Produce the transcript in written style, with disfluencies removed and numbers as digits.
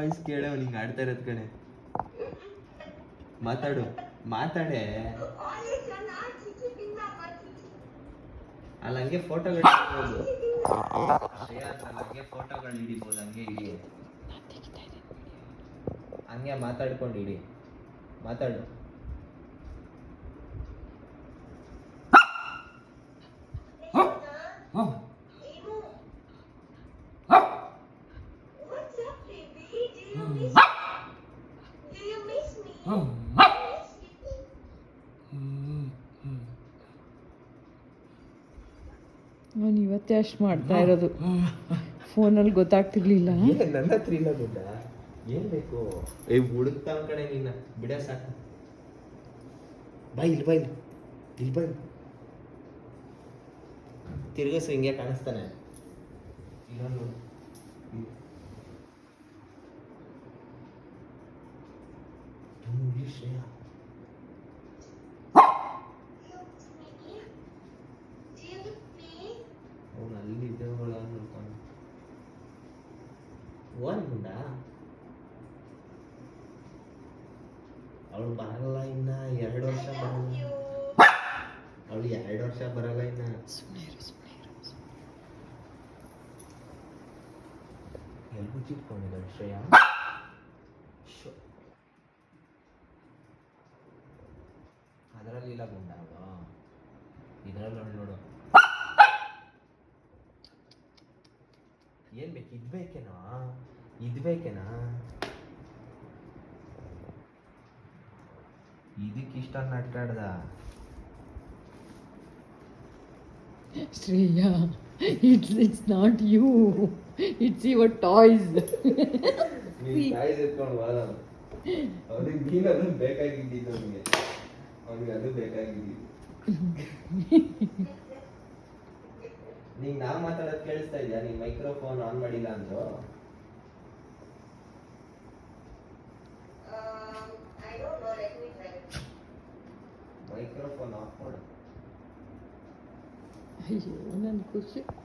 Voice ಕೇಳೋ ನಿಂಗೆ ಆಡ್ತಾ ಇರೋದ್ ಕಣೆ. ಮಾತಾಡು, ಮಾತಾಡೆ. ಅಲ್ಲ ಹಂಗೆ ಫೋಟೋಗಳು ಹಿಡಿಬೋದು. ಹಂಗೆ ಫೋಟೋಗಳು ಹಿಡಿಬೋದು, ಹಂಗೆ ಹಿಡಿ. ಹಂಗೆ ಮಾತಾಡ್ಕೊಂಡು ಹಿಡಿ. ಮಾತಾಡು. ಅವನು ಇವತ್ತೇ ಅಷ್ಟು ಮಾಡ್ತಾ ಇರೋದು. ಫೋನಲ್ಲಿ ಗೊತ್ತಾಗ್ತಿರ್ಲಿಲ್ಲ. ನನ್ನ ಹತ್ರ ಇಲ್ಲ ದುಡ್ಡ. ಏನ್ ಬೇಕು? ಹುಡುಕ್ತಾ ಕಡೆ ನಿನ್ನ ಬಿಡ ಸಾಕು. ಬಾಯಿಲ್ ಬಾಯಿಲ್ ಇಲ್ಲಿ ಬಾಯಿಲ್ ತಿರ್ಗಸು ಹಿಂಗೆ ಕಾಣಿಸ್ತಾನೆ. ಇನ್ನೊಂದು ಶ್ರೇಯ ಅವನು ಅಲ್ಲಿ ಇದ್ದವುಗಳ ನೋಡ್ಕೊಂಡು ಓನ್ಗುಂಡ ಅವಳು ಬರಲ್ಲ ಇನ್ನ 2 ವರ್ಷ ಬರಲ್ಲ. ಅವಳು 2 ವರ್ಷ ಬರಲ್ಲ ಇನ್ನ. ಎಲ್ಗೂ ಚಿಟ್ಕೊಂಡಿದ್ದಾಳೆ ಶ್ರೇಯಾ. ಅದರಲ್ಲಿ ಇಲ್ಲ ಗುಂಡ ಅವಳು, ಇದರಲ್ಲಿ ನೋಡು. ಏನ್ ಬೇಕು? ಇದ್ಬೇಕೇನೋ, ಇದ್ಬೇಕೇನಾ? ಇದಕ್ಕಿಷ್ಟ ನಟಾಡ್ದ Shreya. It's not you. It's your toys. Toys ಎತ್ಕೊಂಡು ಬಾರ. ಅವ್ನಿಗೆ ನೀನು ಅದು ಬೇಕಾಗಿದ್ದಿದ್ದು, ಅವನಿಗೆ ಅದು ಬೇಕಾಗಿದ್ದಿದ್ದು. ನಿಂಗೆ ನಾ ಮಾತಾಡೋದು ಕೇಳಿಸ್ತಾ ಇದೆಯಾ? ನೀನ್ ಮೈಕ್ರೋಫೋನ್ ಆನ್ ಮಾಡಿಲ್ಲ ಅಂದ್ರು. ಮೈಕ್ರೋಫೋನ್ ಆಫ್ ಮಾಡು. ಅಯ್ಯೋ, ನನ್ನ ಖುಷಿ.